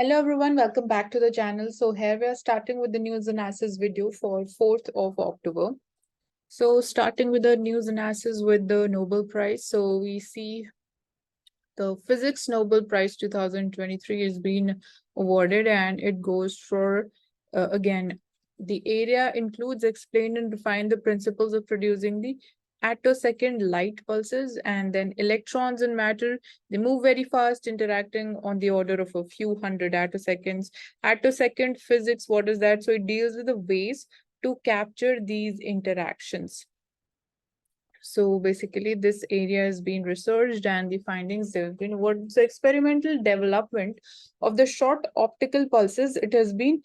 Hello everyone, welcome back to the channel. So here we are starting with the news analysis video for 4th of October. So starting with the news analysis with the Nobel Prize. So we see the Physics Nobel Prize 2023 is being awarded and it goes for, again, the area includes explain and define the principles of producing the attosecond light pulses, and then electrons in matter, they move very fast, interacting on the order of a few hundred attoseconds. Attosecond physics, what is that? So it deals with the ways to capture these interactions. So basically, this area has been researched and the findings have been what's the experimental development of the short optical pulses. It has been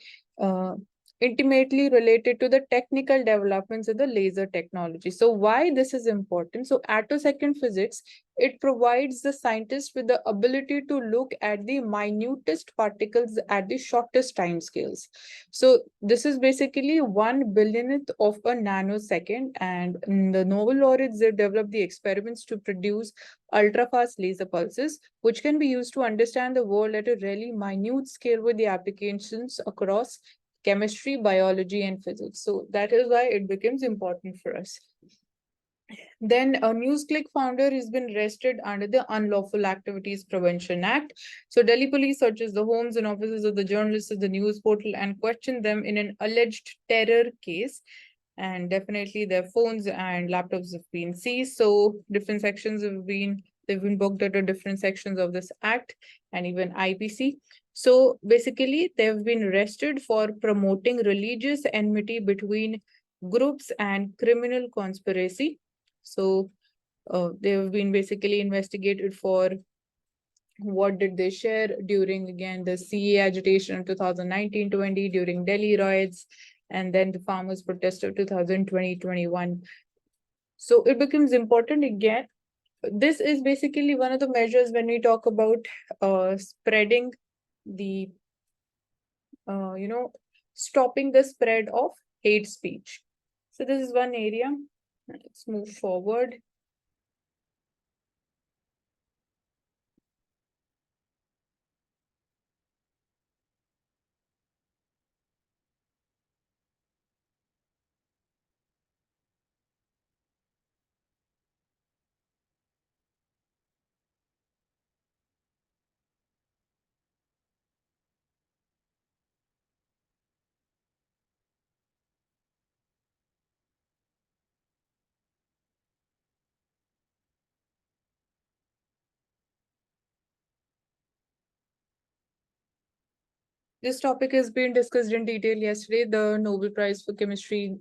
intimately related to the technical developments in the laser technology. So why this is important? So attosecond physics, it provides the scientists with the ability to look at the minutest particles at the shortest time scales. So this is basically 1 billionth of a nanosecond, and the Nobel laureates, they developed the experiments to produce ultra-fast laser pulses, which can be used to understand the world at a really minute scale with the applications across chemistry, biology, and physics. So that is why it becomes important for us. Then a NewsClick founder has been arrested under the Unlawful Activities Prevention Act. So Delhi police searches the homes and offices of the journalists of the news portal and questioned them in an alleged terror case. And definitely their phones and laptops have been seized. So different sections they've been booked under different sections of this act and even IPC. So basically, they've been arrested for promoting religious enmity between groups and criminal conspiracy. So they've been basically investigated for what did they share during, again, the CA agitation of 2019-20, during Delhi riots, and then the farmers' protest of 2020-21. So it becomes important again. This is basically one of the measures when we talk about spreading the, stopping the spread of hate speech. So this is one area. Let's move forward. This topic has been discussed in detail yesterday. The Nobel Prize for Chemistry,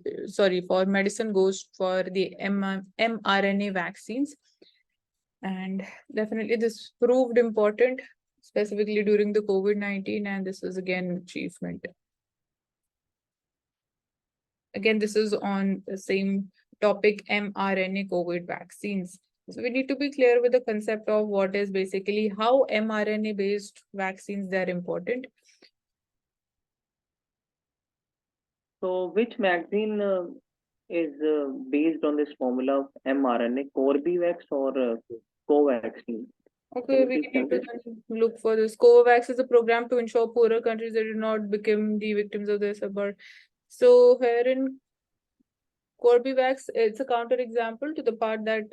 for medicine goes for the mRNA vaccines. And definitely this proved important, specifically during the COVID-19, and this is again an achievement. Again, this is on the same topic, mRNA COVID vaccines. So we need to be clear with the concept of what is basically how mRNA-based vaccines, they're important. So, which vaccine is based on this formula of mRNA, Corbevax or Covaxin? Okay, we need to look for this. Covax is a program to ensure poorer countries that do not become the victims of this. So here in Corbevax, it's a counterexample to the part that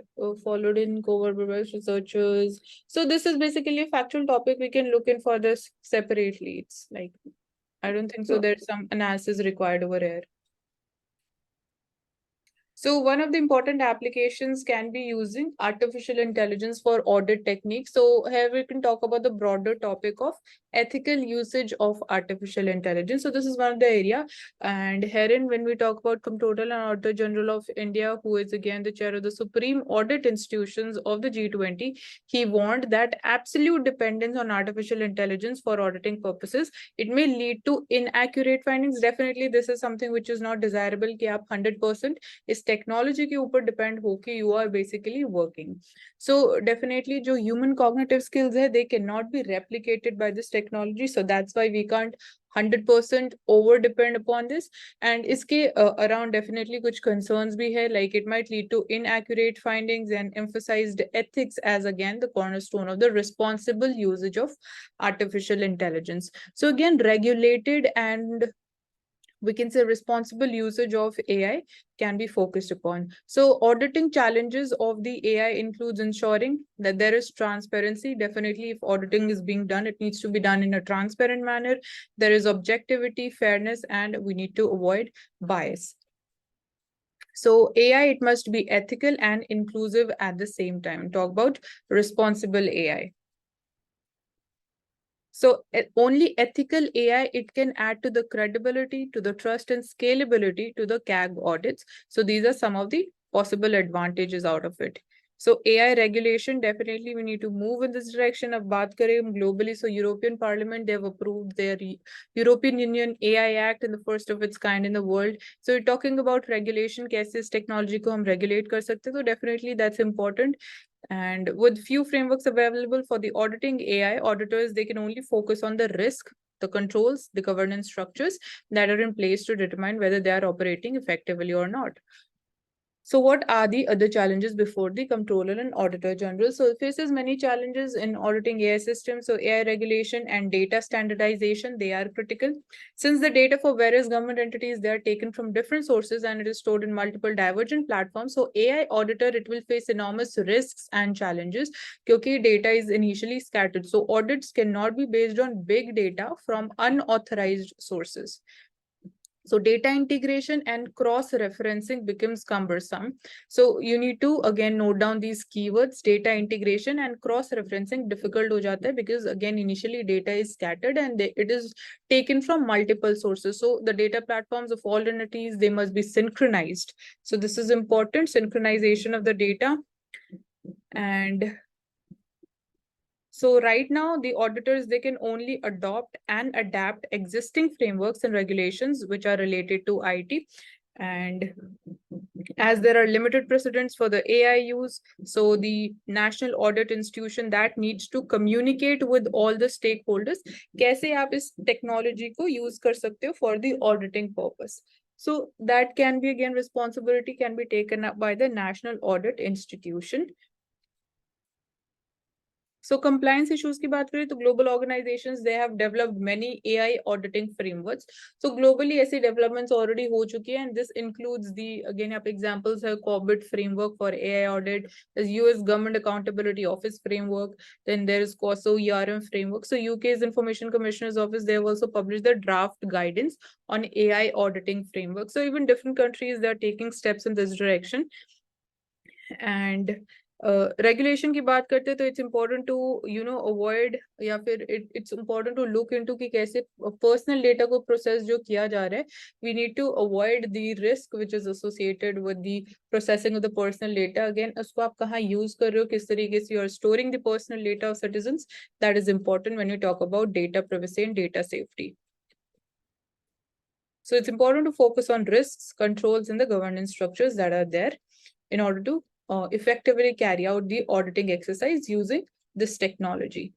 followed in Corbevax researchers. So this is basically a factual topic. We can look in for this separately. It's like, I don't think so. There's some analysis required over here. So one of the important applications can be using artificial intelligence for audit techniques. So here we can talk about the broader topic of ethical usage of artificial intelligence. So this is one of the area. And herein, when we talk about Comptroller and Auditor General of India, who is again the chair of the Supreme Audit Institutions of the G20, he warned that absolute dependence on artificial intelligence for auditing purposes, it may lead to inaccurate findings. Definitely, this is something which is not desirable. कि आप 100% इस technology के ऊपर depend हो कि you are basically working. So definitely जो human cognitive skills है, they cannot be replicated by this technology. So that's why we can't 100% over depend upon this. And इसके around definitely कुछ concerns भी है, like it might lead to inaccurate findings and emphasized ethics as again the cornerstone of the responsible usage of artificial intelligence. So again, regulated and we can say responsible usage of AI can be focused upon. So auditing challenges of the AI includes ensuring that there is transparency. Definitely, if auditing is being done, it needs to be done in a transparent manner. There is objectivity, fairness, and we need to avoid bias. So AI, it must be ethical and inclusive at the same time. Talk about responsible AI. So only ethical AI, it can add to the credibility, to the trust and scalability to the CAG audits. So these are some of the possible advantages out of it. So AI regulation, definitely we need to move in this direction. Ab baat kare globally, so European Parliament, they have approved their European Union AI Act in the first of its kind in the world. So we're talking about regulation, kaise is technology ko hum regulate kar sakte, so definitely that's important. And with few frameworks available for the auditing AI, auditors, they can only focus on the risk, the controls, the governance structures that are in place to determine whether they are operating effectively or not. So what are the other challenges before the Comptroller and Auditor General? So it faces many challenges in auditing AI systems. So AI regulation and data standardization, they are critical. Since the data for various government entities, they are taken from different sources and it is stored in multiple divergent platforms. So AI auditor, it will face enormous risks and challenges because data is initially scattered. So audits cannot be based on big data from unauthorized sources. So data integration and cross-referencing becomes cumbersome. So you need to again note down these keywords, data integration and cross-referencing difficult ho jata hai because again initially data is scattered and it is taken from multiple sources. So the data platforms of all entities, they must be synchronized. So this is important, synchronization of the data. And so right now, the auditors, they can only adopt and adapt existing frameworks and regulations which are related to IT. And as there are limited precedents for the AI use, so the National Audit Institution that needs to communicate with all the stakeholders, kaise aap is technology ko use kar sakte ho for the auditing purpose. So that can be again responsibility can be taken up by the National Audit Institution. So compliance issues की बात करें तो global organizations, they have developed many AI auditing frameworks. So globally ऐसी developments already हो चुकी हैं and this includes the again यहाँ पे examples है COBIT framework for AI audit, there's US Government Accountability Office framework, then there is COSO ERM framework. So UK's Information Commissioner's Office, they have also published the draft guidance on AI auditing framework. So even different countries, they are taking steps in this direction. And regulation की बात करते हैं तो it's important to avoid या फिर it's important to look into कि कैसे personal data को प्रोसेस जो किया जा रहा है, we need to avoid the risk which is associated with the processing of the personal data. Again उसको आप कहाँ यूज कर रहे हो, किस तरीके से you are storing the personal data of citizens, that is important when you talk about data privacy and data safety. So it's important to focus on risks, controls, and the governance structures that are there in order to effectively carry out the auditing exercise using this technology.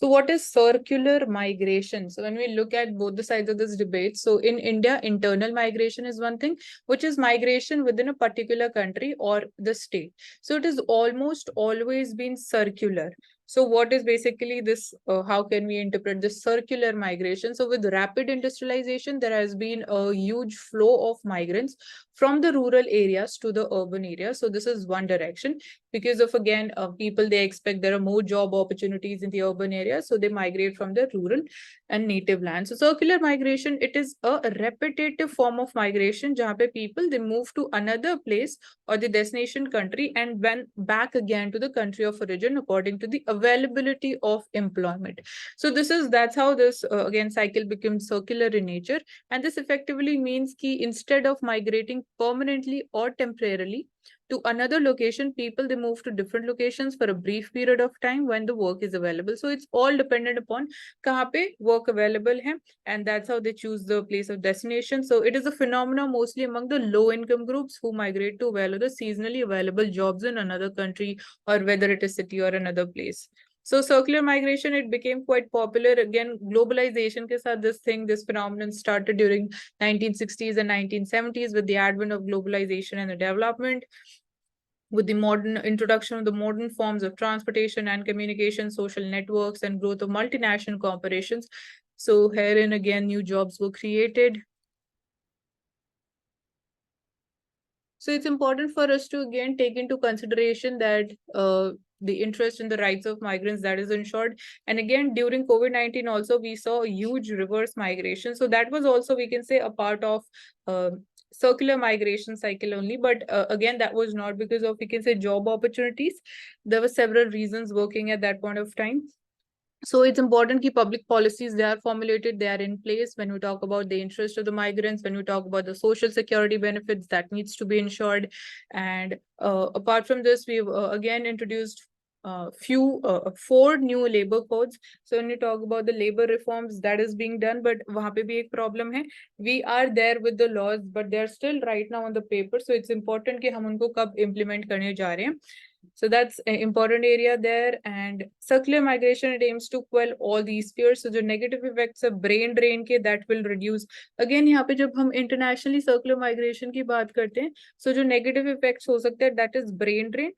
So what is circular migration? So when we look at both the sides of this debate, so in India, internal migration is one thing, which is migration within a particular country or the state. So it is almost always been circular. So what is basically this, how can we interpret this circular migration? So with rapid industrialization, there has been a huge flow of migrants from the rural areas to the urban areas. So this is one direction because of, again, people, they expect there are more job opportunities in the urban areas. So they migrate from the rural and native land. So circular migration, it is a repetitive form of migration jahan pe people, they move to another place or the destination country and went back again to the country of origin according to the availability of employment. So that's how this again cycle becomes circular in nature, and this effectively means कि instead of migrating permanently or temporarily to another location, people they move to different locations for a brief period of time when the work is available. So it's all dependent upon कहाँ पे work available है, and that's how they choose the place of destination. So it is a phenomenon mostly among the low income groups who migrate to avail the seasonally available jobs in another country, or whether it is city or another place. So circular migration, it became quite popular. Again, globalization ke saath this phenomenon started during 1960s and 1970s with the advent of globalization and the development, with the modern introduction of the modern forms of transportation and communication, social networks, and growth of multinational corporations. So herein again, new jobs were created. So it's important for us to again take into consideration that the interest in the rights of migrants that is ensured. And again, during COVID-19 also, we saw a huge reverse migration. So that was also, we can say, a part of circular migration cycle only. But again, that was not because of, we can say, job opportunities. There were several reasons working at that point of time. So it's important that public policies, they are formulated, they are in place when we talk about the interest of the migrants, when we talk about the social security benefits that needs to be ensured. And apart from this, we've again introduced four new labor codes. So when you talk about the labor reforms that is being done, but वहाँ पे भी एक problem है. We are there with the laws, but they're still right now on the paper. So it's important कि हम उनको कब implement करने जा रहे हैं. So that's an important area there. And circular migration, it aims to quell all these fears. So the negative effects of brain drain के that will reduce. Again, यहाँ पे जब हम internationally circular migration की बात करते हैं, so जो negative effects हो सकते हैं, that is brain drain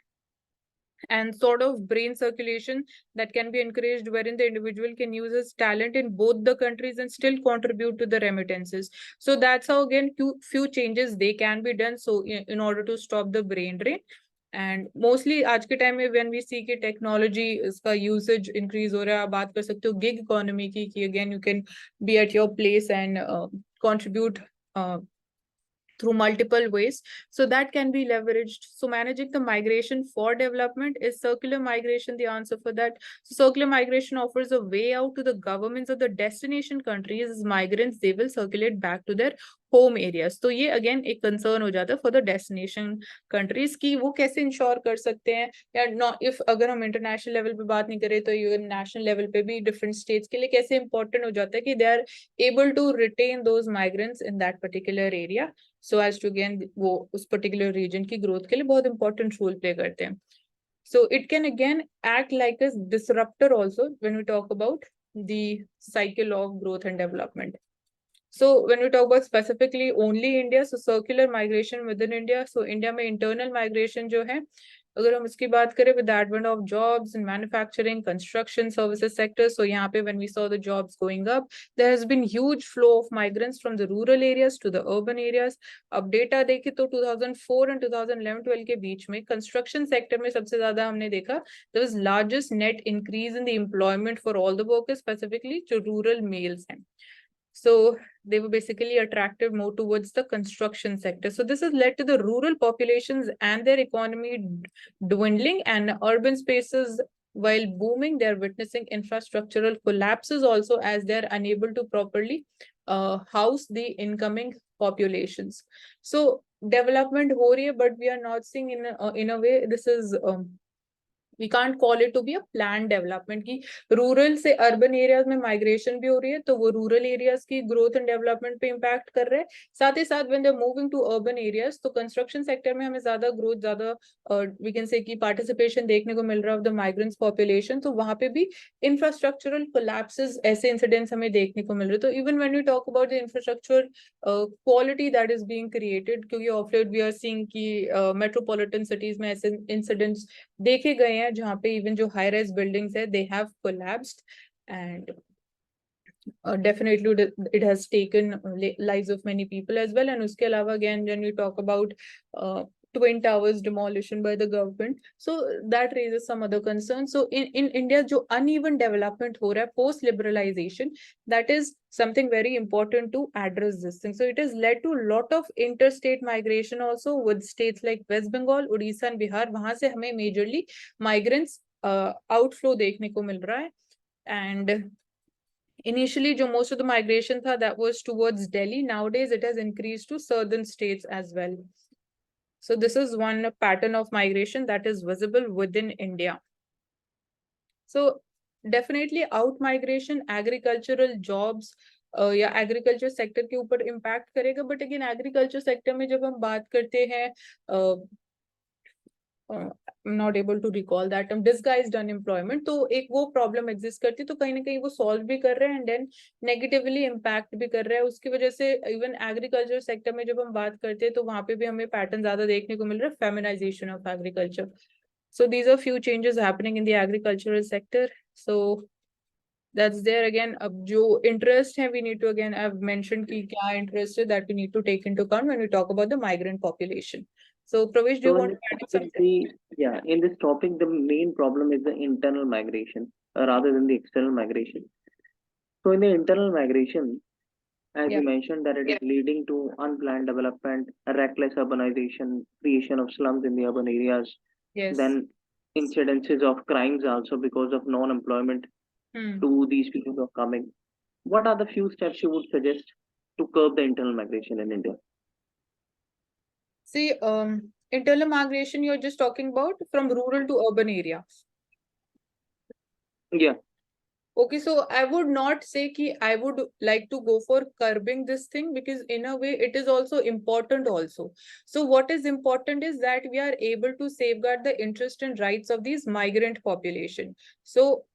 and sort of brain circulation that can be encouraged, wherein the individual can use his talent in both the countries and still contribute to the remittances. So that's how again few changes they can be done, so in order to stop the brain drain. And mostly आज के time में when we see कि technology इसका usage increase हो रहा है, आप बात कर सकते हो gig economy की कि again you can be at your place and contribute through multiple ways. So that can be leveraged. So managing the migration for development, is circular migration the answer for that? So circular migration offers a way out to the governments of the destination countries as migrants, they will circulate back to their home areas. तो ये again एक concern हो जाता है for the destination countries कि वो कैसे ensure कर सकते हैं, या not if अगर हम international level पे बात नहीं करें तो ये national level पे भी different states के लिए कैसे important हो जाता है कि they are able to retain those migrants in that particular area, so as to again वो उस particular region की growth के लिए बहुत important role play करते हैं. So it can again act like a disruptor also when we talk about the cycle of growth and development. So when we talk about specifically only India, so circular migration within India, so India में internal migration जो है, अगर हम इसकी बात करें with the advent of jobs in manufacturing, construction, services sector, so यहाँ पे when we saw the jobs going up, there has been huge flow of migrants from the rural areas to the urban areas. अब data देखें तो 2004 and 2011-12 के बीच में construction sector में सबसे ज़्यादा हमने देखा there was largest net increase in the employment for all the workers, specifically जो rural males हैं. So they were basically attracted more towards the construction sector. So this has led to the rural populations and their economy dwindling, and urban spaces, while booming, they're witnessing infrastructural collapses also, as they're unable to properly house the incoming populations. So development हो रही है, but we are not seeing in a way this is we can't call it to be a planned development की rural से urban areas में migration भी हो रही है, तो वो rural areas की growth and development पे impact कर रहे हैं. साथ ही साथ when they're moving to urban areas, तो construction sector में हमें ज़्यादा growth, ज़्यादा we can say कि participation देखने को मिल रहा है of the migrants population, तो वहाँ पे भी infrastructural collapses ऐसे incidents हमें देखने को मिल रहे हैं. तो even when we talk about the infrastructure quality that is being created, क्योंकि of late we are seeing कि metropolitan cities में ऐसे incidents देखे गए हैं जहाँ पे even जो high rise buildings है they have collapsed, and definitely it has taken lives of many people as well. And उसके अलावा again when we talk about twin towers demolition by the government, so that raises some other concerns. So in India जो uneven development हो रहा है post liberalization, that is something very important to address this thing. So it has led to a lot of interstate migration also with states like West Bengal, Odisha and Bihar. वहाँ से हमें majorly migrants outflow देखने को मिल रहा है. And initially जो most of the migration था that was towards Delhi. Nowadays it has increased to southern states as well. So this is one pattern of migration that is visible within India. So definitely out migration agricultural jobs या agriculture sector के ऊपर impact करेगा. But again agriculture sector में जब हम बात करते हैं I'm not able to recall that term, disguised unemployment, तो एक वो प्रॉब्लम एग्जिस्ट करती है, तो कहीं ना कहीं वो सॉल्व भी कर रहे हैं एंड देन नेगेटिवली इम्पैक्ट भी कर रहा है. उसकी वजह से इवन एग्रीकल्चर सेक्टर में जब हम बात करते हैं तो वहां पे भी हमें पैटर्न ज्यादा देखने को मिल रहा है, feminization of agriculture. So these are few changes happening in the agricultural sector. So that's there again. अब जो interest है, we need to again, I've mentioned कि क्या interest है that we need to take into account when we talk about the migrant population. So Pravesh, do you So in want this to add topic, something? in this topic, the main problem is the internal migration rather than the external migration. So in the internal migration, as Yeah. you mentioned, that it is leading to unplanned development, reckless urbanization, creation of slums in the urban areas, Yes. then incidences of crimes also because of non-employment to these people who are coming. What are the few steps you would suggest to curb the internal migration in India? See, internal migration, you're just talking about from rural to urban area. Yeah. Okay, so I would not say ki I would like to go for curbing this thing, because in a way it is also important also. So what is important is that we are able to safeguard the interest and rights of these migrant population. So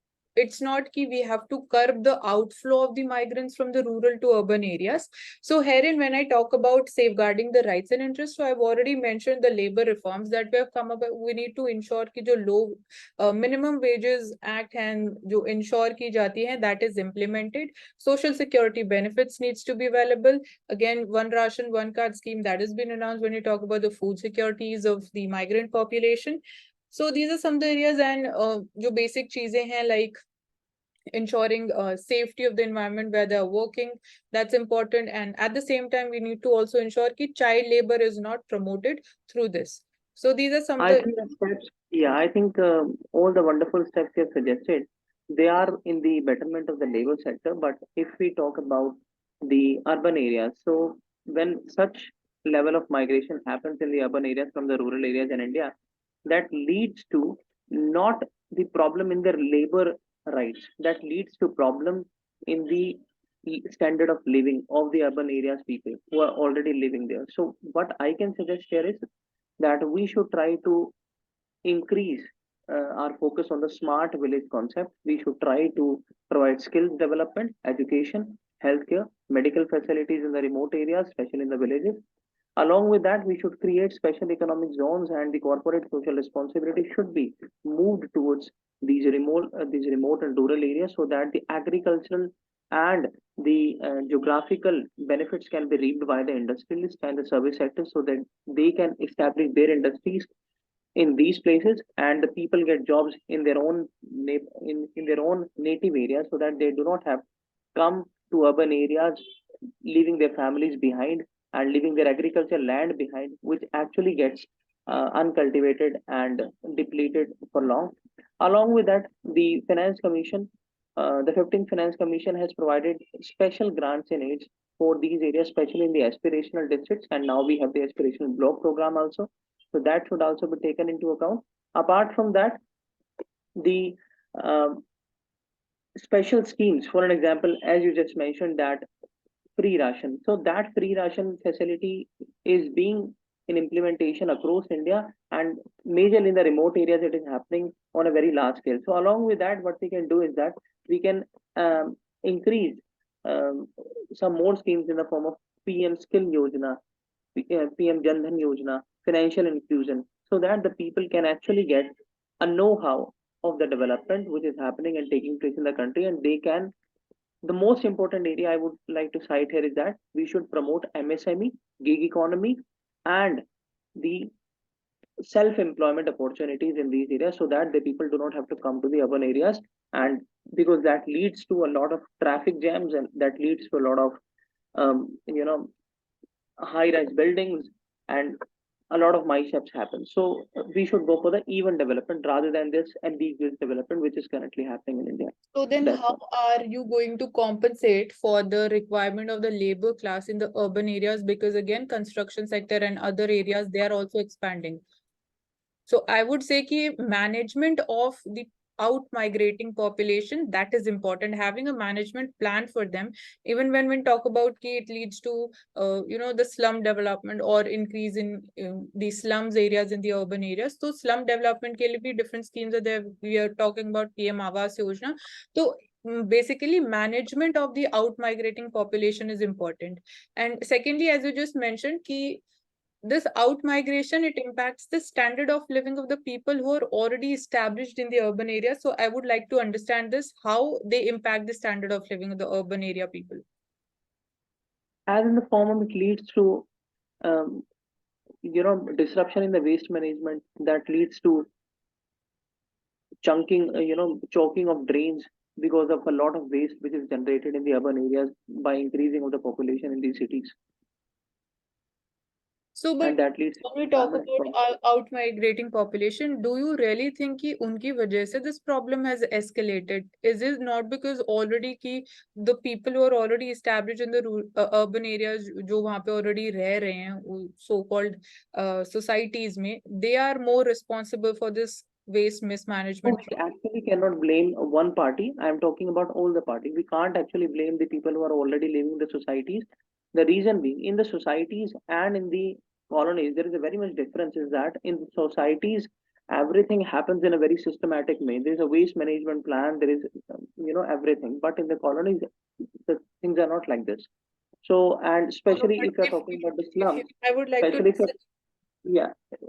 it's not ki we have to curb the outflow of the migrants from the rural to urban areas. So herein, when I talk about safeguarding the rights and interests, so I've already mentioned the labor reforms that we have come up with. We need to ensure ki jo low minimum wages act and जो ensure की जाती है, that is implemented. Social security benefits needs to be available. Again, one ration, one card scheme that has been announced when you talk about the food securities of the migrant population. So these are some of the areas, and जो basic चीजें हैं like ensuring safety of the environment where they are working, that's important. And at the same time, we need to also ensure that child labor is not promoted through this. So these are some of I the think the steps, I think all the wonderful steps you have suggested, they are in the betterment of the labor sector. But if we talk about the urban areas, so when such level of migration happens in the urban areas from the rural areas in India, that leads to not the problem in their labor rights, that leads to problem in the standard of living of the urban areas people who are already living there. So what I can suggest here is that we should try to increase our focus on the smart village concept. We should try to provide skills development, education, healthcare, medical facilities in the remote areas, especially in the villages. Along with that, we should create special economic zones, and the corporate social responsibility should be moved towards these remote and rural areas, so that the agricultural and the geographical benefits can be reaped by the industrialists and the service sector, so that they can establish their industries in these places, and the people get jobs in their own in their own native areas, so that they do not have come to urban areas, leaving their families behind and leaving their agricultural land behind, which actually gets uncultivated and depleted for long. Along with that, the finance commission, the 15th finance commission has provided special grants and aids for these areas, especially in the aspirational districts, and now we have the aspirational block program also, so that should also be taken into account. Apart from that, the special schemes, for an example, as you just mentioned, that free ration. So that free ration facility is being in implementation across India, and majorly in the remote areas, it is happening on a very large scale. So along with that, what we can do is that we can increase um, some more schemes in the form of PM Skill Yojana, PM Jan Dhan Yojana, financial inclusion, so that the people can actually get a know-how of the development which is happening and taking place in the country, and they can. The most important area I would like to cite here is that we should promote MSME, gig economy, and the self-employment opportunities in these areas, so that the people do not have to come to the urban areas, and because that leads to a lot of traffic jams, and that leads to a lot of high-rise buildings, and a lot of mishaps happen. So we should go for the even development rather than this ambiguous development which is currently happening in India. So then That's how all. are you going to compensate for the requirement of the labor class in the urban areas? Because again, construction sector and other areas, they are also expanding. So I would say कि management of the out migrating population, that is important. Having a management plan for them, even when we talk about कि it leads to the slum development or increase in the slums areas in the urban areas. So slum development के लिए भी different schemes are there. We are talking about PM Awas Yojana. So basically management of the out migrating population is important. And secondly, as you just mentioned, कि this out migration, it impacts the standard of living of the people who are already established in the urban area. So I would like to understand this, how they impact the standard of living of the urban area people. As in the form of it leads to um, disruption in the waste management that leads to chunking, choking of drains because of a lot of waste which is generated in the urban areas by increasing of the population in these cities, So, but and that leads to when we talk environment about problems. out migrating population, do you really think कि उनकी वजह से this problem has escalated? Is it not because already कि the people who are already established in the urban areas, जो वहाँ पे already रह रहे हैं, so-called societies में, they are more responsible for this waste No, mismanagement? we actually cannot blame one party. I am talking about all the parties. We can't actually blame the people who are already living in the societies. The reason being, in the societies and in the colonies, there is a very much difference. Is that in societies, everything happens in a very systematic way. There is a waste management plan. There is, everything. But in the colonies, the things are not like this. So, and No, no, especially but if you're talking about the slums, I would like to especially if you're yeah,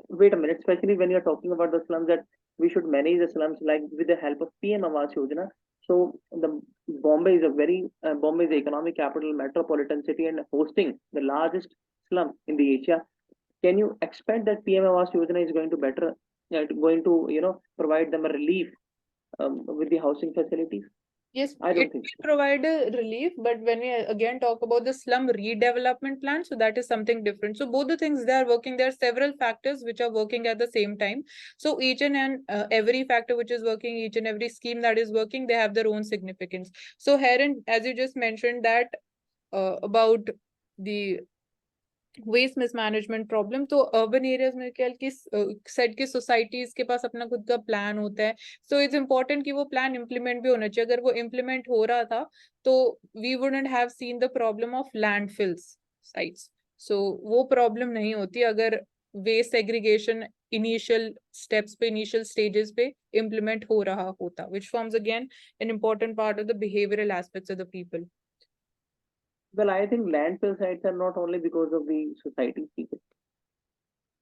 wait a minute. Especially when you're talking about the slums, that we should manage the slums like with the help of PM Awas Yojana. So the Bombay is the economic capital, metropolitan city, and hosting the largest slum in the Asia. Can you expect that PM Awas Yojana is going to going to provide them a relief with the housing facilities? Yes, I it don't think will so. provide a relief, but when we again talk about the slum redevelopment plan, so that is something different. So both the things they are working, there are several factors which are working at the same time. So each and every factor which is working, each and every scheme that is working, they have their own significance. So herein, as you just mentioned that about the waste mismanagement problem, तो urban areas में क्या कि set की societies के पास अपना खुद का plan होता है. सो इट्स इम्पोर्टेंट कि वो प्लान इम्प्लीमेंट भी होना चाहिए. अगर वो इम्प्लीमेंट हो रहा था तो we wouldn't have seen the problem of landfills sites. So वो प्रॉब्लम नहीं होती अगर वेस्ट सेग्रीगेशन इनिशियल स्टेप्स पे, इनिशियल स्टेजेस पे इम्प्लीमेंट हो रहा होता, which forms again an important part of the behavioral aspects of the people. Well, I think landfill sites are not only because of the society people.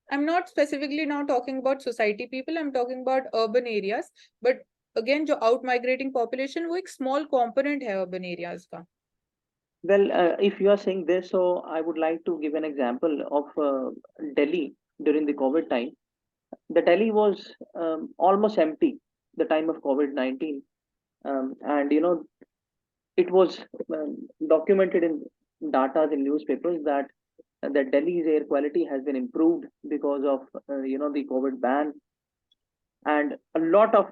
I'm not specifically now talking about society people, I'm talking about urban areas. But again, जो out migrating population, वो एक small component है urban areas का. Well, if you are saying this, so I would like to give an example of Delhi during the COVID time. The Delhi was almost empty the time of COVID-19, and it was documented in data in newspapers that Delhi's air quality has been improved because of the COVID ban, and a lot of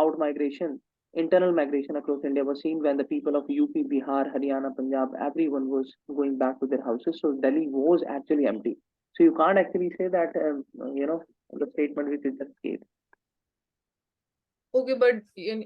out migration, internal migration across India was seen when the people of UP, Bihar, Haryana, Punjab, everyone was going back to their houses. So Delhi was actually empty. So you can't actually say that the statement which is just gave. Okay, but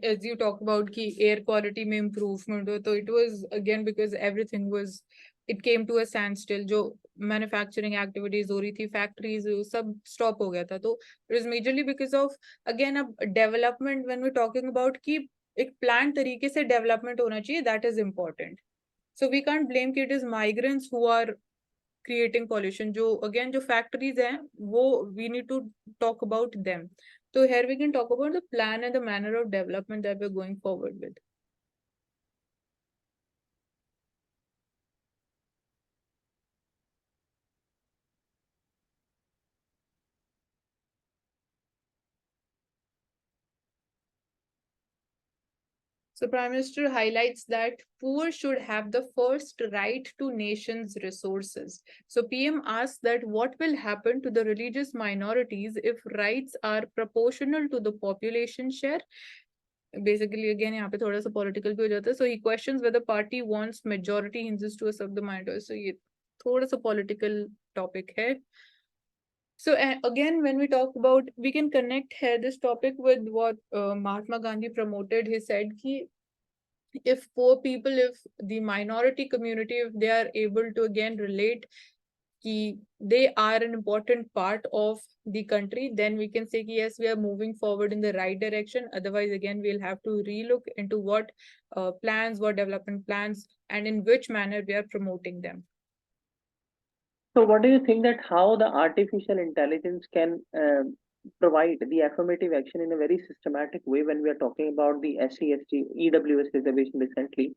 as you talk about कि air quality में improvement हो, तो it was again because everything was, it came to a standstill. जो manufacturing activities हो रही थी, factories सब stop हो गया था. तो it was majorly because of again अब development, when we're talking about कि एक planned तरीके से development होना चाहिए, that is important. So we can't blame कि it is migrants who are creating pollution. जो again जो factories हैं वो we need to talk about them. So here we can talk about the plan and the manner of development that we're going forward with. So Prime Minister highlights that poor should have the first right to nation's resources. So PM asks that what will happen to the religious minorities if rights are proportional to the population share. Basically again यहाँ पे थोड़ा सा political भी हो जाता है. So he questions whether party wants majority Hindus to accept the minorities. So ये थोड़ा सा political topic है. So again, when we talk about, we can connect here this topic with what Mahatma Gandhi promoted. He said कि if poor people, if the minority community, if they are able to again relate कि they are an important part of the country, then we can say कि yes, we are moving forward in the right direction. Otherwise, again, we'll have to relook into what plans, what development plans, and in which manner we are promoting them. So, what do you think that how the artificial intelligence can provide the affirmative action in a very systematic way when we are talking about the SC, ST, EWS reservation recently,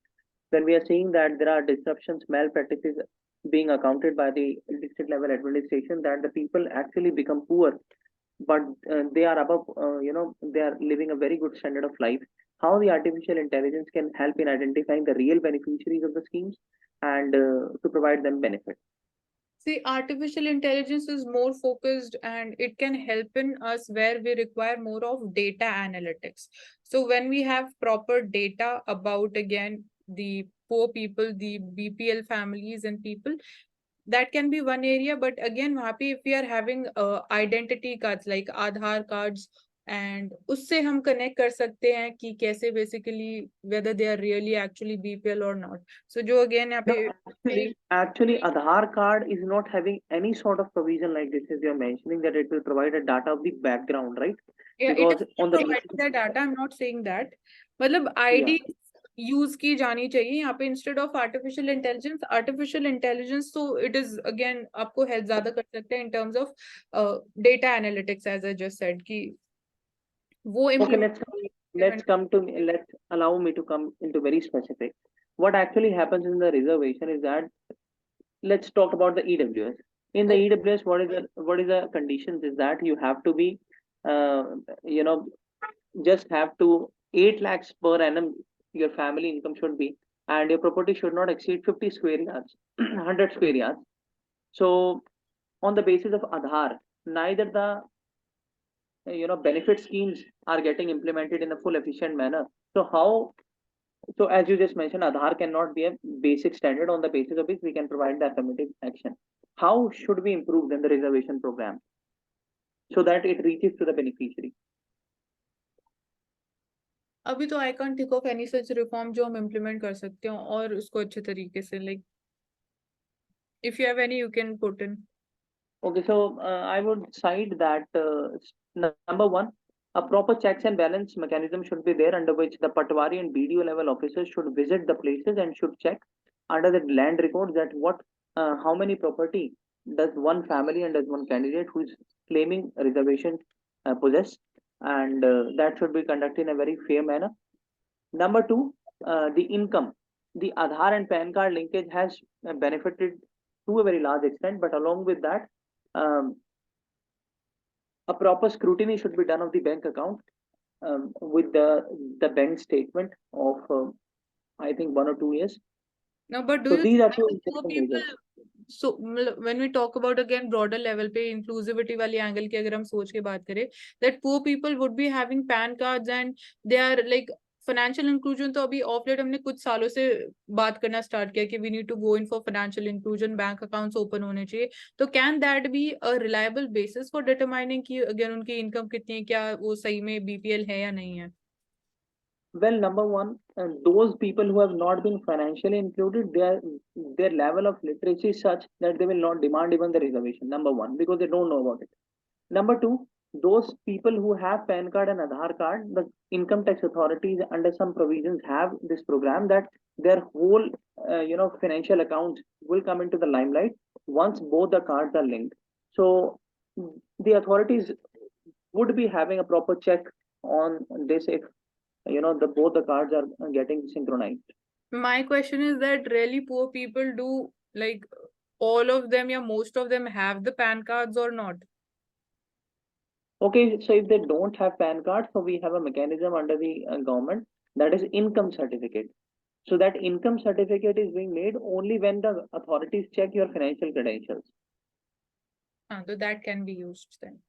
when we are seeing that there are disruptions, malpractices being accounted by the district level administration, that the people actually become poor, but they are above, they are living a very good standard of life. How the artificial intelligence can help in identifying the real beneficiaries of the schemes and to provide them benefit. See, artificial intelligence is more focused and it can help in us where we require more of data analytics. So when we have proper data about, again, the poor people, the BPL families and people, that can be one area. But again, वहाँ पे if we are having identity cards like Aadhaar cards, and उससे हम connect कर सकते हैं कि कैसे basically whether they are really actually BPL or not. So जो again यहाँ No, पे actually, Aadhaar card is not having any sort of provision like this, as you're mentioning that it will provide a data of the background, right? Yeah, it is Because on the providing basis, the data. I'm not saying that. मतलब yeah. ID use की जानी चाहिए यहाँ पे instead of artificial intelligence. तो it is again आपको help ज्यादा कर सकते हैं in terms of data analytics, as I just said कि वो Okay, implement. let's allow me to come into very specific. What actually happens in the reservation is that let's talk about the EWS. In the EWS, what is the conditions is that you have to be, uh, you know, just have to 8 lakhs per annum. Your family income should be, and your property should not exceed 50 square yards, 100 square yards. So, on the basis of Aadhaar, neither the benefit schemes are getting implemented in a full efficient manner. So how so as you just mentioned, Aadhaar cannot be a basic standard on the basis of which we can provide the affirmative action. How should we improve then the reservation program so that it reaches to the beneficiary? अभी तो I can't think of any such reform जो हम implement कर सकते हो और उसको अच्छे तरीके से, like if you have any you can put in. Okay, so I would cite that number one, a proper checks and balance mechanism should be there under which the Patwari and BDO level officers should visit the places and should check under the land records that how many property does one family and does one candidate who is claiming a reservation possess, and that should be conducted in a very fair manner. Number two, the income. The Aadhaar and PAN card linkage has benefited to a very large extent, but along with that, um, a proper scrutiny should be done of the bank account with the bank statement of I think 1 or 2 years. No, but do So you these are think two that poor important people, measures. so when we talk about again broader level पे inclusivity वाली angle की अगर हम सोच के बात करें, that poor people would be having PAN cards and they are like financial inclusion. तो अभी ऑफ लेट हमने कुछ सालों से बात करना स्टार्ट किया कि we need to go in for financial inclusion, bank accounts open होने चाहिए. तो can that be a reliable basis for determining कि अगर उनकी इनकम कितनी है, क्या वो सही में BPL है या नहीं है? Well, number one, those people who have not been financially included, their level of literacy is such that they will not demand even the reservation. Number one, because they don't know about it. Number two, those people who have PAN card and Aadhaar card, the income tax authorities under some provisions have this program that their whole financial accounts will come into the limelight once both the cards are linked. So the authorities would be having a proper check on this if the both the cards are getting synchronized. My question is that really poor people do, like, all of them, yeah, most of them have the PAN cards or not? Okay, so if they don't have PAN card, so we have a mechanism under the government that is income certificate. So that income certificate is being made only when the authorities check your financial credentials. So that can be used then.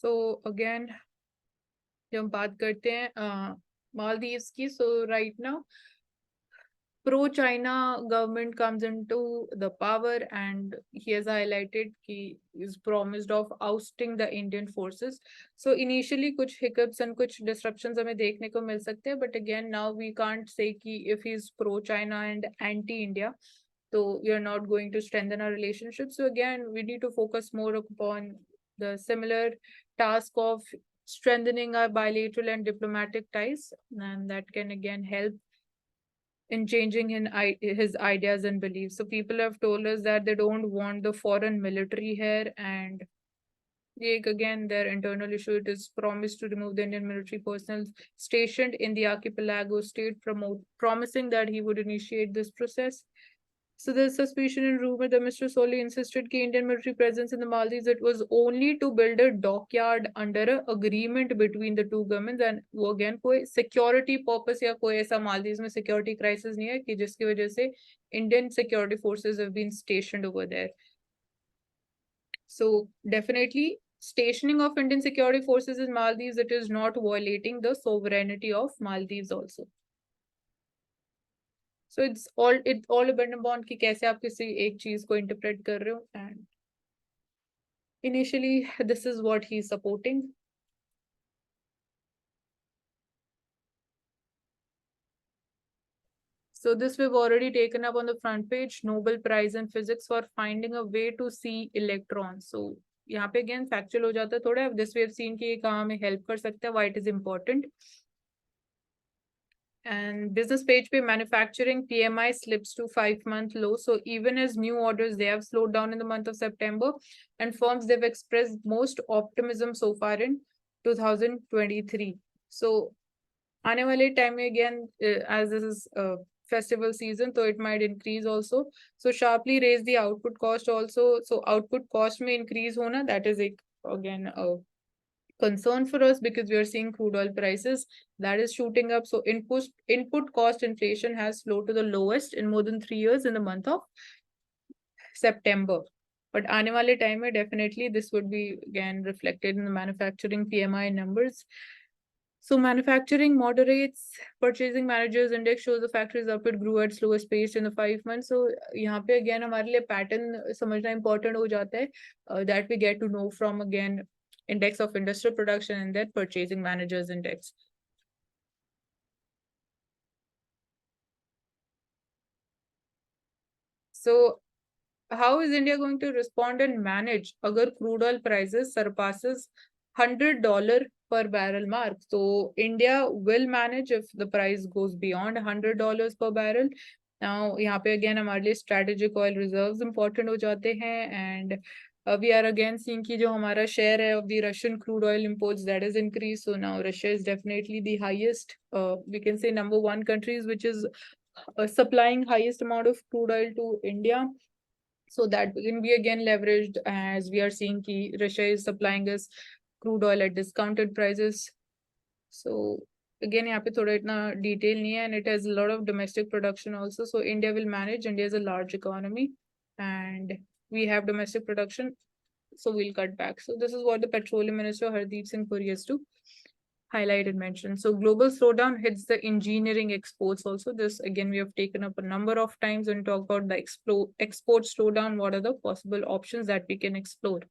So again, जब हम बात करते हैं मालदीव्स की, so right now pro-China government comes into the power, and he has highlighted he is promised of ousting the Indian forces. So initially कुछ hiccups and कुछ disruptions हमें देखने को मिल सकते हैं, but again now we can't say कि if he is pro-China and anti-India, so we are not going to strengthen our relationship. So again, we need to focus more upon the similar task of strengthening our bilateral and diplomatic ties, and that can again help in changing his ideas and beliefs. So people have told us that they don't want the foreign military here, and again their internal issue. It is promised to remove the Indian military personnel stationed in the archipelago state, promising that he would initiate this process. So there's suspicion and rumor that Mr. Soli insisted that Indian military presence in the Maldives, it was only to build a dockyard under an agreement between the two governments, and वो again कोई security purpose या कोई ऐसा Maldives में security crisis नहीं है कि जिसकी वजह से Indian security forces have been stationed over there. So definitely stationing of Indian security forces in Maldives, it is not violating the sovereignty of Maldives also. So it all depend upon कि कैसे आप किसी एक चीज को interpret कर रहे हो, and initially this is what he's supporting. So this we've already taken up on the front page, Nobel Prize in Physics for finding a way to see electrons. So यहाँ पे again factual हो जाता है थोड़ा. This we have seen कि ये कहाँ हमें help कर सकता है, why it is important. And business page पे manufacturing PMI slips to 5-month low. So even as new orders, they have slowed down in the month of September, and firms they've expressed most optimism so far in 2023. So आने वाले time में again, as this is festival season, so it might increase also. So sharply raise the output cost also. So output cost may increase होना, that is again a concern for us because we are seeing crude oil prices that is shooting up. So input cost inflation has slowed to the lowest in more than 3 years in the month of September. But आने वाले time में definitely this would be again reflected in the manufacturing PMI numbers. So manufacturing moderates. Purchasing managers index shows the factories output grew at slowest pace in the 5 months. So यहाँ पे again हमारे लिए pattern समझना important हो जाता है, that we get to know from again index of industrial production and then purchasing managers index. So how is India going to respond and manage agar crude oil prices surpasses $100 per barrel mark? So India will manage if the price goes beyond $100 per barrel. Now यहाँ पे again हमारे लिए strategic oil reserves important हो जाते हैं, and we are again seeing कि जो हमारा share है of the Russian crude oil imports, that is increased. So now Russia is definitely the highest, we can say number one countries which is supplying highest amount of crude oil to India. So that can be again leveraged, as we are seeing कि Russia is supplying us crude oil at discounted prices. So again यहाँ पे थोड़ा इतना detail नहीं है, and it has a lot of domestic production also. So India will manage. India is a large economy and we have domestic production, so we'll cut back. So this is what the Petroleum Minister Hardeep Singh Puri has to highlight and mention. So global slowdown hits the engineering exports also. This again we have taken up a number of times and talk about the export slowdown. What are the possible options that we can explore?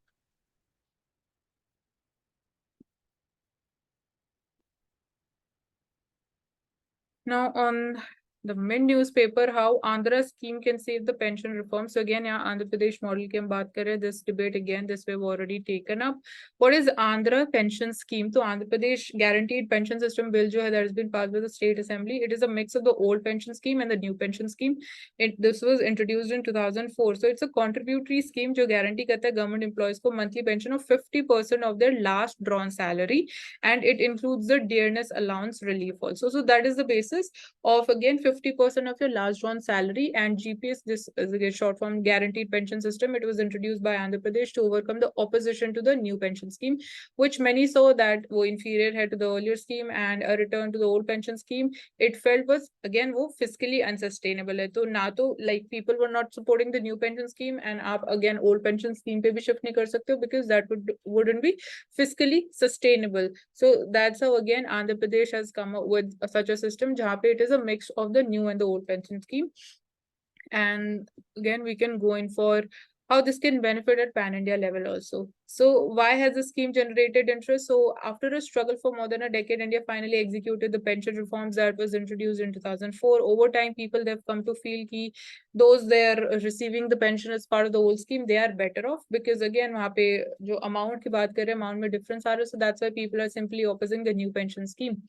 Now on The Mint newspaper, how Andhra scheme can save the pension reform. So again, yeah, Andhra Pradesh model की हम बात करें. This debate again, this we've already taken up. What is Andhra pension scheme? So Andhra Pradesh guaranteed pension system bill जो है that has been passed by the state assembly. It is a mix of the old pension scheme and the new pension scheme. This was introduced in 2004. So it's a contributory scheme जो guarantee करता है government employees को monthly pension of 50% of their last drawn salary, and it includes the dearness allowance relief also. So that is the basis of again 50% of your last drawn salary. And GPS, this is again short form guaranteed pension system. It was introduced by Andhra Pradesh to overcome the opposition to the new pension scheme, which many saw that वो inferior है to the earlier scheme, and a return to the old pension scheme it felt was again वो fiscally unsustainable है. तो ना तो like people were not supporting the new pension scheme, and आप again old pension scheme पे भी shift नहीं कर सकते हो because that wouldn't be fiscally sustainable. So that's how again Andhra Pradesh has come up with such a system जहाँ पे it is a mix of the new and the old pension scheme. And again, we can go in for how this can benefit at pan-India level also. So why has the scheme generated interest? So after a struggle for more than a decade, India finally executed the pension reforms that was introduced in 2004. Over time, people have come to feel कि those they are receiving the pension as part of the old scheme, they are better off, because again, वहाँ पे जो amount की बात करें, amount में difference आ रहा है, so that's why people are simply opposing the new pension scheme.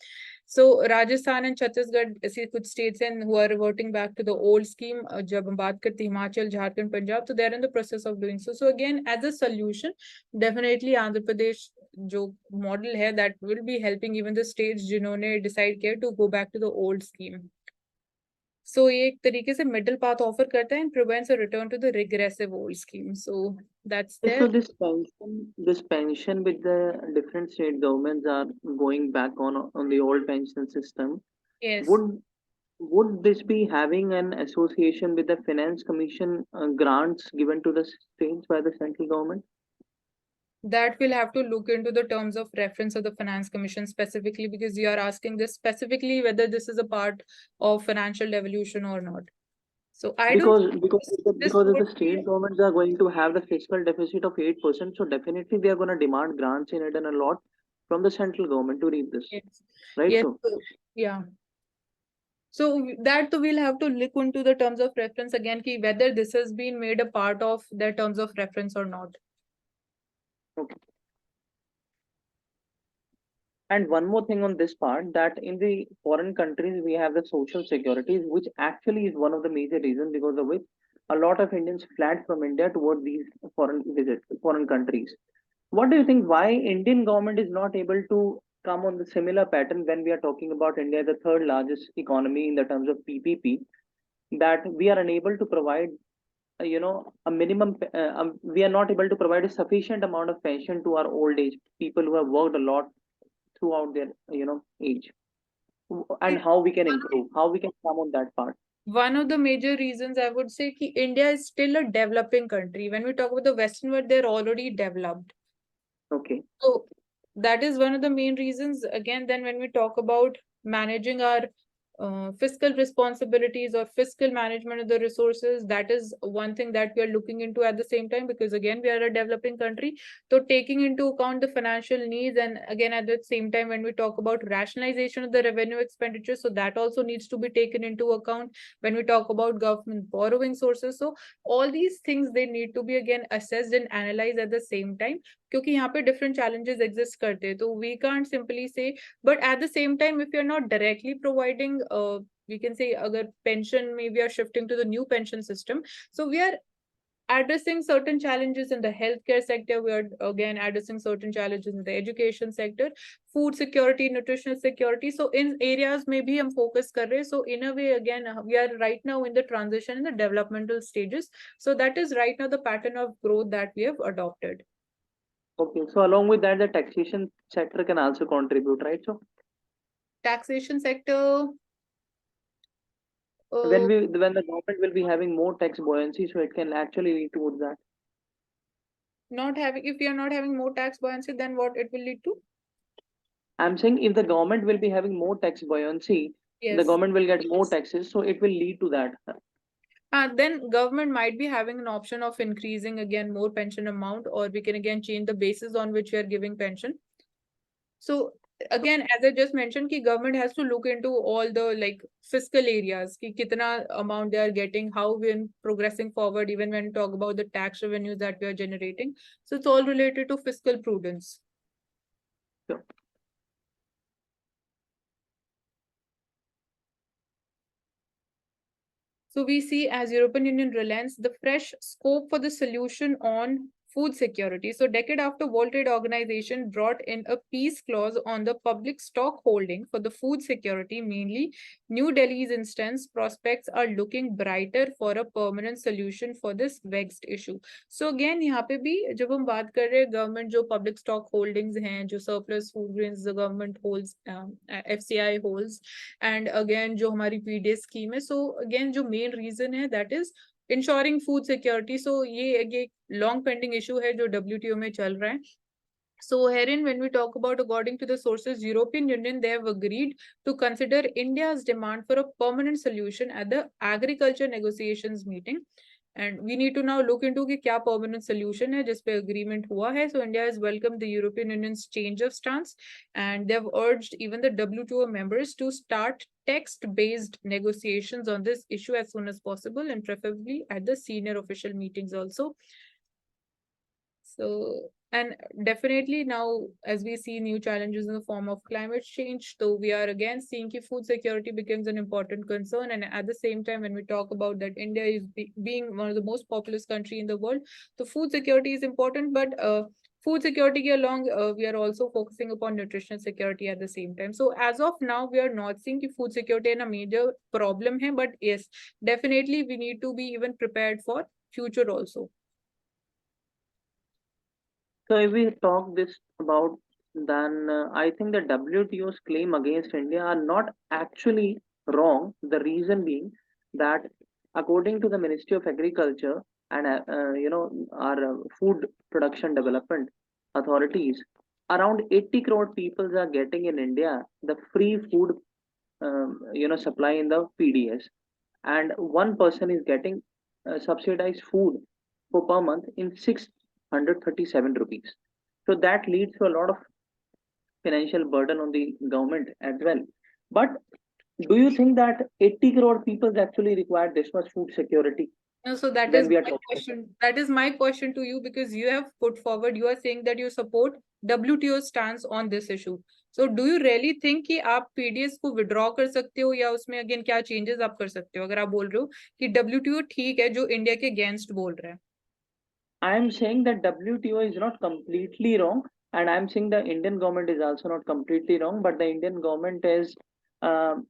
So Rajasthan and Chhattisgarh ऐसे कुछ states and who are reverting back to the old scheme. जब हम बात करते हैं Himachal, Jharkhand, Punjab, so they are in the process of doing so. So again, as a solution, definitely Andhra Pradesh जो model है that will be helping even the states जिन्होंने decide किया to go back to the old scheme. So ये एक तरीके से middle path offer करता है and prevents a return to the regressive old scheme. So that's there. So this pension with the different state governments are going back on the old pension system. Yes. Would this be having an association with the finance commission grants given to the states by the central government? That we'll have to look into the terms of reference of the Finance Commission specifically, because you are asking this specifically whether this is a part of financial devolution or not. So I don't Because think because if the, this because if would the be state governments are going to have the fiscal deficit of 8%, so definitely they are going to demand grants in it and a lot from the central government to reap this, yes. right? Yes. So Yeah. So that we'll have to look into the terms of reference again, ki whether this has been made a part of their terms of reference or not. okay. And one more thing on this part, that in the foreign countries we have the social securities, which actually is one of the major reasons because of which a lot of Indians fled from India towards these foreign countries. What do you think? Why Indian government is not able to come on the similar pattern when we are talking about India, the third largest economy in the terms of PPP, that we are unable to provide, a minimum. We are not able to provide a sufficient amount of pension to our old age people who have worked a lot throughout their, age, and how we can improve, how we can come on that part. One of the major reasons I would say ki India is still a developing country. When we talk about the Western world, they're already developed. Okay. So that is one of the main reasons. Again, then when we talk about managing our fiscal responsibilities or fiscal management of the resources, that is one thing that we are looking into at the same time, because again, we are a developing country. So taking into account the financial needs, and again, at the same time, when we talk about rationalization of the revenue expenditure, so that also needs to be taken into account when we talk about government borrowing sources. So all these things, they need to be again assessed and analyzed at the same time, क्योंकि यहाँ पे different challenges exist करते हैं. तो we can't simply say, but at the same time, if you're not directly providing, we can say अगर pension में we are shifting to the new pension system, so we are addressing certain challenges in the healthcare sector. We are again addressing certain challenges in the education sector, food security, nutritional security. So in areas maybe हम focus कर रहे हैं. So in a way, again, we are right now in the transition in the developmental stages. So that is right now the pattern of growth that we have adopted. Okay, so along with that, the taxation sector can also contribute, right? So Taxation sector, when the government will be having more tax buoyancy, so it can actually lead towards that. not having, if we are not having more tax buoyancy, then what it will lead to? I'm saying if the government will be having more tax buoyancy, the Yes. government will get more taxes, so it will lead to that. Then government might be having an option of increasing again more pension amount, or we can again change the basis on which we are giving pension. So again, as I just mentioned, ki government has to look into all the like fiscal areas, ki kitna amount they are getting, how we're progressing forward, even when we talk about the tax revenues that we are generating. So it's all related to fiscal prudence. Sure. So we see as European Union relents the fresh scope for the solution on food security. So decade after World Trade Organization brought in a peace clause on the public stock holding for the food security, mainly New Delhi's instance, prospects are looking brighter for a permanent solution for this vexed issue. So again, यहाँ पे भी जब हम बात कर रहे हैं government जो public stock holdings हैं, जो surplus food grains the government holds, FCI holds, and again जो हमारी PDS scheme है, so again जो main reason है that is ensuring food security. So ये long pending issue है जो WTO में चल रहा है. So herein, when we talk about, according to the sources, European Union, they have agreed to consider India's demand for a permanent solution at the agriculture negotiations meeting. And we need to now look into कि क्या permanent solution है जिस पे agreement हुआ है. So India has welcomed the European Union's change of stance, and they've urged even the WTO members to start text-based negotiations on this issue as soon as possible, and preferably at the senior official meetings also. So, and definitely now, as we see new challenges in the form of climate change, so we are again seeing that food security becomes an important concern. And at the same time, when we talk about that India is being one of the most populous country in the world, the food security is important, but food security along, we are also focusing upon nutritional security at the same time. So as of now, we are not seeing food security in a major problem here, but yes, definitely we need to be even prepared for future also. So if we talk this about, then I think the WTO's claim against India are not actually wrong. The reason being that according to the Ministry of Agriculture and our food production development authorities, around 80 crore people are getting in India the free food supply in the PDS, and one person is getting subsidized food for per month in 637 rupees. So that leads to a lot of financial burden on the government as well. But do you think that 80 crore people actually require this much food security No, so that when is we are my talking? question. That is my question to you, because you have put forward, you are saying that you support WTO stance on this issue. So do you really think कि आप PDS को withdraw कर सकते हो, या उसमें again क्या changes आप कर सकते हो, अगर आप बोल रहे हो कि WTO ठीक है जो इंडिया के against बोल रहा है? I am saying that WTO is not completely wrong, and I am saying the Indian government is also not completely wrong. But the Indian government is, um,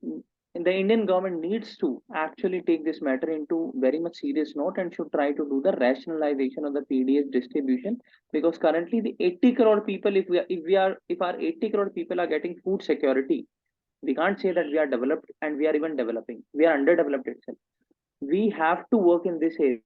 the Indian government needs to actually take this matter into very much serious note and should try to do the rationalization of the PDS distribution, because currently the 80 crore people, if our 80 crore people are getting food security, we can't say that we are developed and we are even developing. We are underdeveloped itself. We have to work in this area